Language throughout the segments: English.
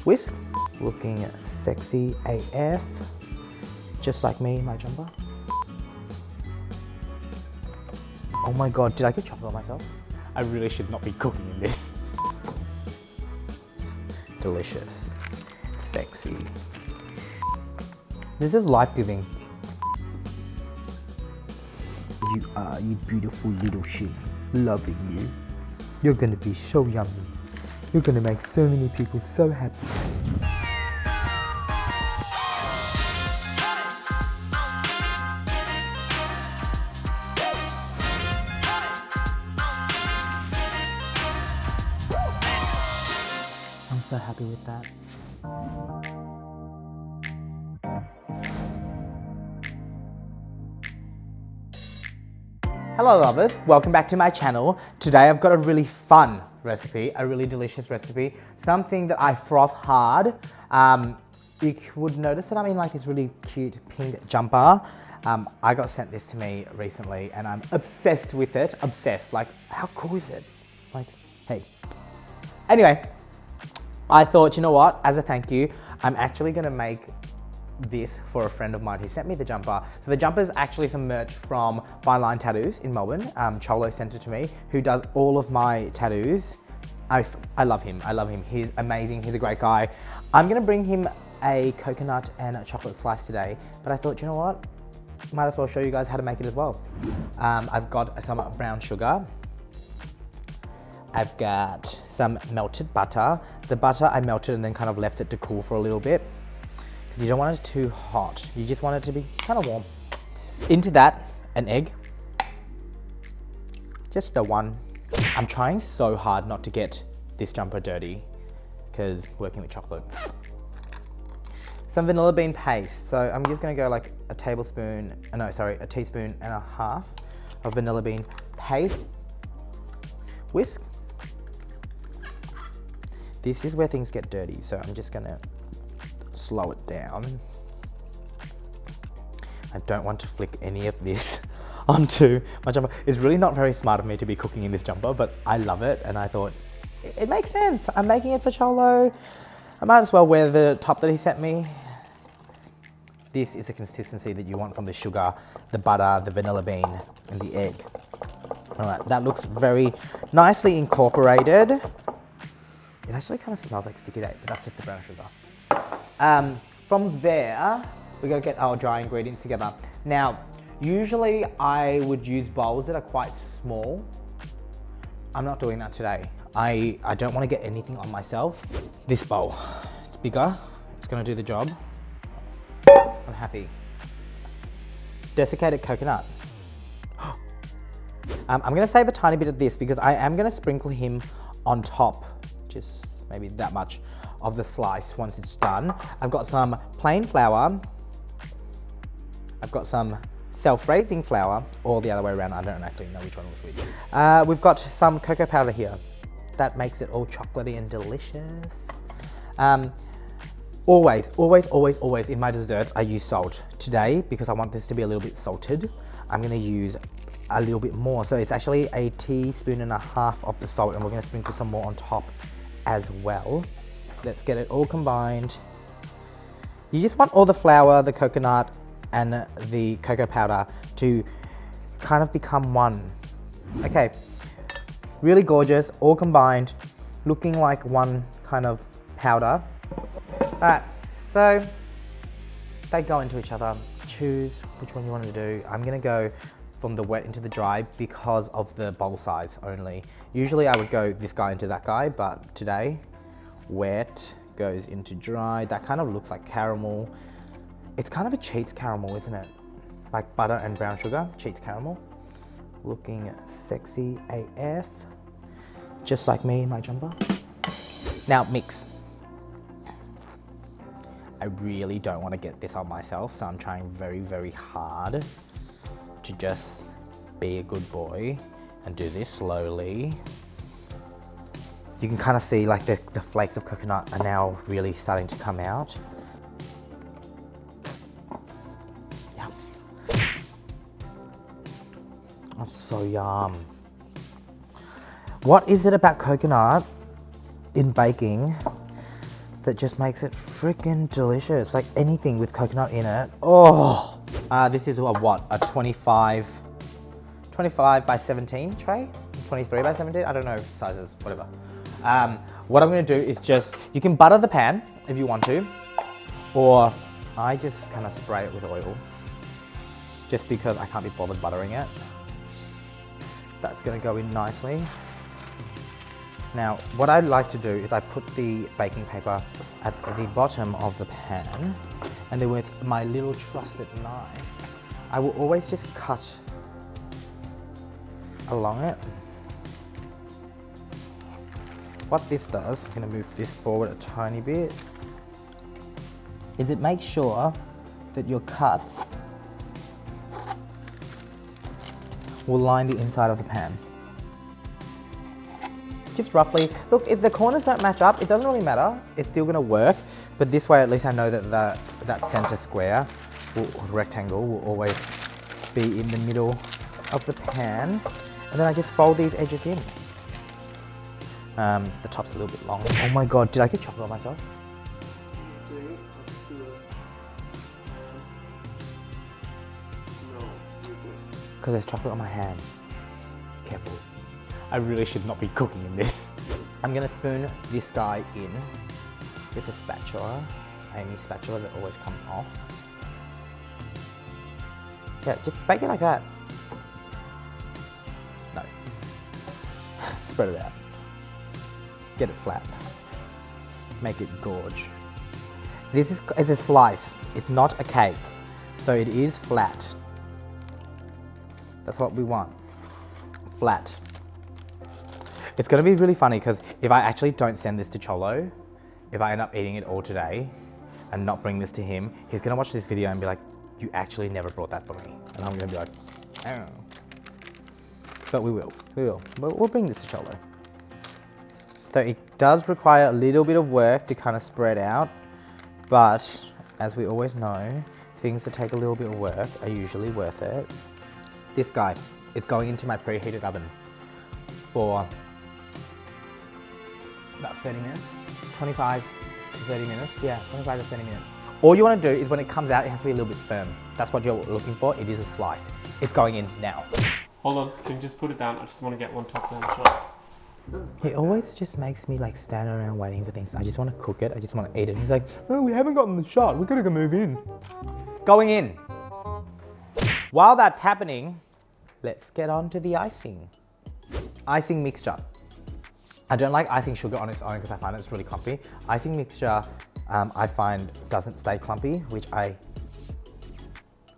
Whisk. Looking sexy AF. Just like me in my jumper. Oh my god, did I get chocolate on myself? I really should not be cooking in this. Delicious. Sexy. This is life-giving. You are, you beautiful little shit. Loving you. You're gonna be so yummy. You're gonna make so many people so happy. I'm so happy with that. Hello lovers, welcome back to my channel. Today I've got a really fun recipe, a really delicious recipe, something that I froth hard. You would notice that I'm in like this really cute pink jumper. I got sent this to me recently and I'm obsessed with it, obsessed. Like, how cool is it? Like, hey. Anyway, I thought, you know what, as a thank you, I'm actually gonna make this for a friend of mine who sent me the jumper. So the jumper is actually some merch from Fine Line Tattoos in Melbourne. Cholo sent it to me, who does all of my tattoos. I love him, I love him. He's amazing, he's a great guy. I'm gonna bring him a coconut and a chocolate slice today, but I thought, you know what? Might as well show you guys how to make it as well. I've got some brown sugar. I've got some melted butter. The butter I melted and then kind of left it to cool for a little bit. Because you don't want it too hot. You just want it to be kind of warm. Into that, an egg. Just the one. I'm trying so hard not to get this jumper dirty because working with chocolate. Some vanilla bean paste. So I'm just gonna go like a teaspoon and a half of vanilla bean paste. Whisk. This is where things get dirty, so I'm just gonna slow it down. I don't want to flick any of this onto my jumper. It's really not very smart of me to be cooking in this jumper, but I love it and I thought it makes sense. I'm making it for Cholo. I might as well wear the top that he sent me. This is the consistency that you want from the sugar, the butter, the vanilla bean, and the egg. All right, that looks very nicely incorporated. It actually kind of smells like sticky date, but that's just the brown sugar. From there, we're gonna get our dry ingredients together. Now, usually I would use bowls that are quite small. I'm not doing that today. I don't want to get anything on myself. This bowl, it's bigger, it's gonna do the job. I'm happy. Desiccated coconut. I'm gonna save a tiny bit of this because I am gonna sprinkle him on top, just maybe that much of the slice once it's done. I've got some plain flour. I've got some self-raising flour, or the other way around. I don't actually know which one was which. We've got some cocoa powder here. That makes it all chocolatey and delicious. Always in my desserts, I use salt. Today, because I want this to be a little bit salted, I'm gonna use a little bit more. So it's actually a teaspoon and a half of the salt, and we're gonna sprinkle some more on top as well. Let's get it all combined. You just want all the flour, the coconut, and the cocoa powder to kind of become one. Okay, really gorgeous, all combined, looking like one kind of powder. All right, so they go into each other. Choose which one you want to do. I'm gonna go from the wet into the dry because of the bowl size only. Usually I would go this guy into that guy, but today, wet goes into dry. That kind of looks like caramel. It's kind of a Cheats caramel, isn't it? Like butter and brown sugar, Cheats caramel. Looking sexy AF. Just like me in my jumper. Now mix. I really don't want to get this on myself, so I'm trying very hard to just be a good boy and do this slowly. You can kind of see like the flakes of coconut are now really starting to come out. Yeah. That's so yum. What is it about coconut in baking that just makes it freaking delicious. Like anything with coconut in it. Oh, this is a what? A 25 by 17 tray? 23 by 17? I don't know sizes, whatever. What I'm gonna do is just, you can butter the pan if you want to, or I just kind of spray it with oil just because I can't be bothered buttering it. That's gonna go in nicely. Now, what I like to do is I put the baking paper at the bottom of the pan, and then with my little trusted knife, I will always just cut along it. What this does, I'm gonna move this forward a tiny bit, is it makes sure that your cuts will line the inside of the pan. Just roughly, look, if the corners don't match up, it doesn't really matter. It's still gonna work, but this way at least I know that that center square, or rectangle, will always be in the middle of the pan. And then I just fold these edges in. The top's a little bit long. Oh my God, did I get chocolate on myself? Because there's chocolate on my hands. Careful. I really should not be cooking in this. I'm gonna spoon this guy in with a spatula, Amy's spatula that always comes off. Yeah, just bake it like that. No. Spread it out. Get it flat. Make it gorge. This is a slice. It's not a cake. So it is flat. That's what we want. Flat. It's gonna be really funny because if I actually don't send this to Cholo, if I end up eating it all today and not bring this to him, he's gonna watch this video and be like, you actually never brought that for me. And I'm gonna be like, I don't know. But we will. We'll bring this to Cholo. So it does require a little bit of work to kind of spread out, but as we always know, things that take a little bit of work are usually worth it. This guy is going into my preheated oven for about 30 minutes, 25 to 30 minutes. Yeah, 25 to 30 minutes. All you want to do is when it comes out, it has to be a little bit firm. That's what you're looking for. It is a slice. It's going in now. Hold on, can you just put it down? I just want to get one top down shot. He always just makes me like stand around waiting for things. I just want to cook it. I just want to eat it. He's like, oh, we haven't gotten the shot. We're gonna go move in. Going in. While that's happening, let's get on to the icing. Icing mixture. I don't like icing sugar on its own because I find it's really clumpy. Icing mixture, I find doesn't stay clumpy, which I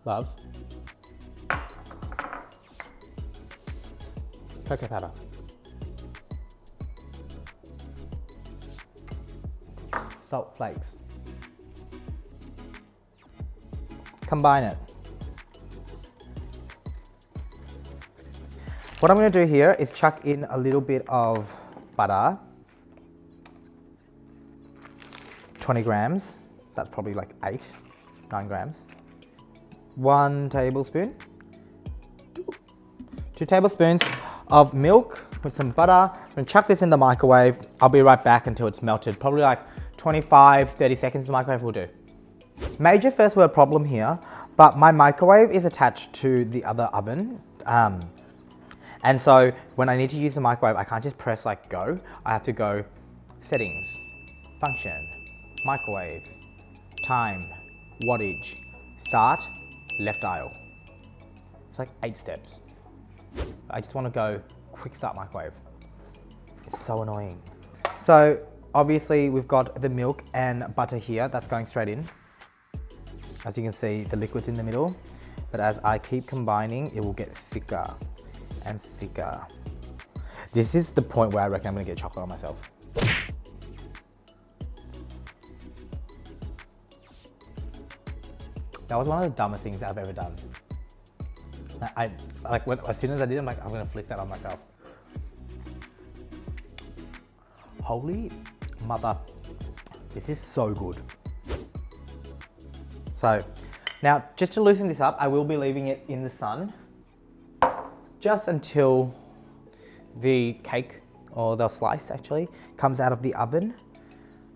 love. Cocoa powder. Salt flakes. Combine it. What I'm going to do here is chuck in a little bit of butter. 20 grams. That's probably like 9 grams. 1 tablespoon. 2 tablespoons of milk with some butter. I'm going to chuck this in the microwave. I'll be right back until it's melted. Probably like 25, 30 seconds the microwave will do. Major first world problem here, but my microwave is attached to the other oven. And so when I need to use the microwave, I can't just press like go. I have to go settings, function, microwave, time, wattage, start, left dial. It's like 8 steps. I just want to go quick start microwave. It's so annoying. So obviously we've got the milk and butter here. That's going straight in. As you can see, the liquid's in the middle, but as I keep combining, it will get thicker and thicker. This is the point where I reckon I'm gonna get chocolate on myself. That was one of the dumbest things I've ever done. As soon as I did, I'm like, I'm gonna flick that on myself. Holy mother, this is so good. So now, just to loosen this up, I will be leaving it in the sun just until the cake, or the slice actually, comes out of the oven.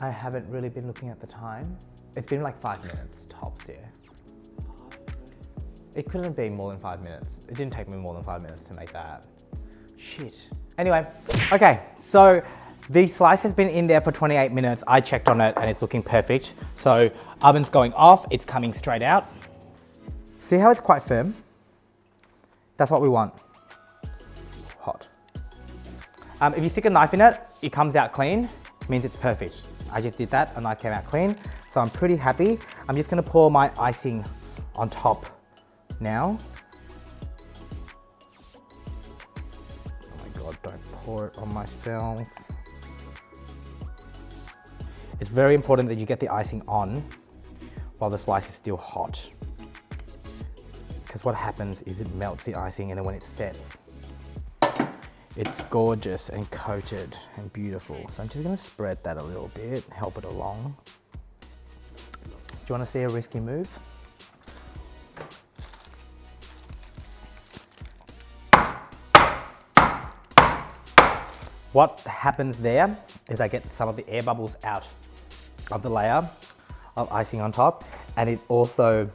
I haven't really been looking at the time. It's been like 5 minutes tops here. It couldn't be more than 5 minutes. It didn't take me more than 5 minutes to make that. Shit. Anyway, okay, so the slice has been in there for 28 minutes. I checked on it and it's looking perfect. So oven's going off, it's coming straight out. See how it's quite firm? That's what we want. Hot. If you stick a knife in it, it comes out clean, means it's perfect. I just did that, a knife came out clean. So I'm pretty happy. I'm just gonna pour my icing on top now. Oh my God, don't pour it on myself. It's very important that you get the icing on while the slice is still hot. Because what happens is it melts the icing, and then when it sets, it's gorgeous and coated and beautiful. So I'm just gonna spread that a little bit, help it along. Do you wanna see a risky move? What happens there is I get some of the air bubbles out of the layer of icing on top, and it also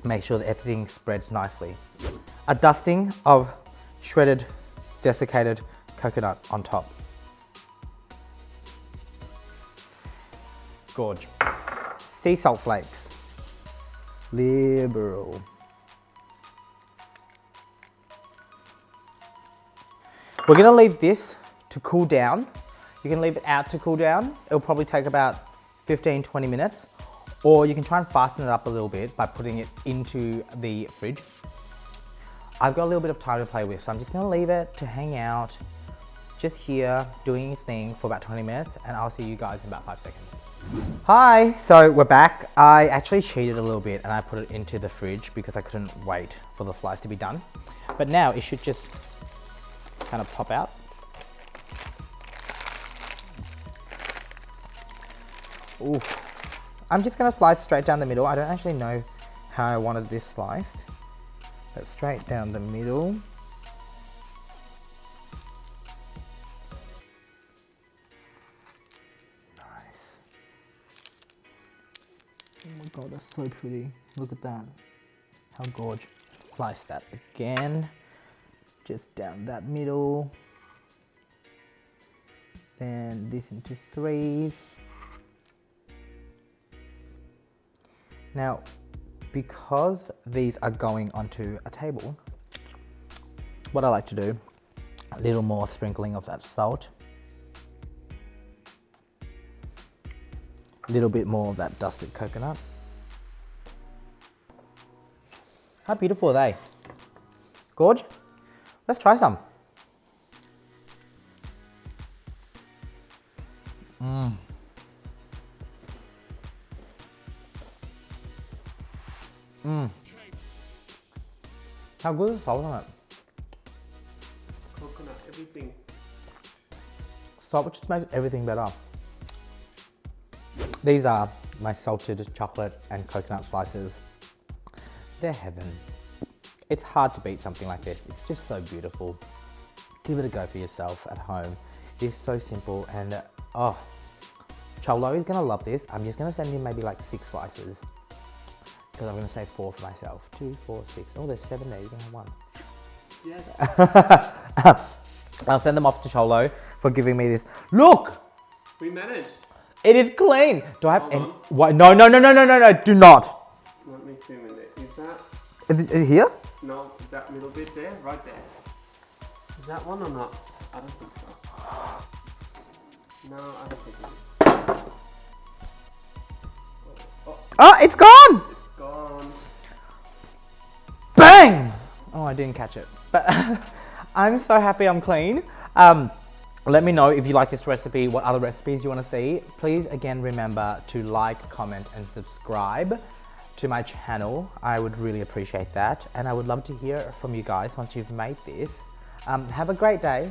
makes sure that everything spreads nicely. A dusting of shredded desiccated coconut on top. Gorge. Sea salt flakes. Liberal. We're gonna leave this to cool down. You can leave it out to cool down. It'll probably take about 15-20 minutes, or you can try and fasten it up a little bit by putting it into the fridge. I've got a little bit of time to play with, so I'm just gonna leave it to hang out just here, doing its thing for about 20 minutes, and I'll see you guys in about 5 seconds. Hi, so we're back. I actually cheated a little bit and I put it into the fridge because I couldn't wait for the slice to be done. But now it should just kind of pop out. Ooh. I'm just gonna slice straight down the middle. I don't actually know how I wanted this sliced, but straight down the middle. Nice. Oh my God, that's so pretty. Look at that. How gorgeous. Slice that again, just down that middle. Then this into threes. Now, because these are going onto a table, what I like to do, a little more sprinkling of that salt, a little bit more of that dusted coconut. How beautiful are they? Gorge? Let's try some. How good is the salt on it? Coconut, everything. Salt just makes everything better. These are my salted chocolate and coconut slices. They're heaven. It's hard to beat something like this. It's just so beautiful. Give it a go for yourself at home. It's so simple, and oh, Cholo is gonna love this. I'm just gonna send him maybe like 6 slices, because I'm gonna save 4 for myself. 2, 4, 6. Oh, there's 7 there. You're gonna have 1. Yes. I'll send them off to Cholo for giving me this. Look! We managed. It is clean. Do I have Hold any? on. What? No, no, no, no, no, no, no, do not. Let me zoom in there. Is that? Is it here? No, that middle bit there, right there. Is that one or not? I don't think so. No, I don't think it is. Oh, it's gone! It's gone. Bang! Oh, I didn't catch it. But I'm so happy I'm clean. Let me know if you like this recipe, what other recipes you want to see. Please, again, remember to like, comment, and subscribe to my channel. I would really appreciate that. And I would love to hear from you guys once you've made this. Have a great day.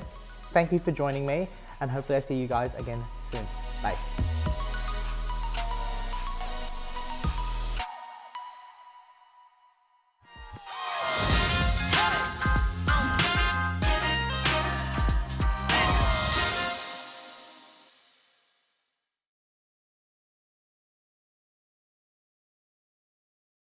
Thank you for joining me. And hopefully I see you guys again soon. Bye.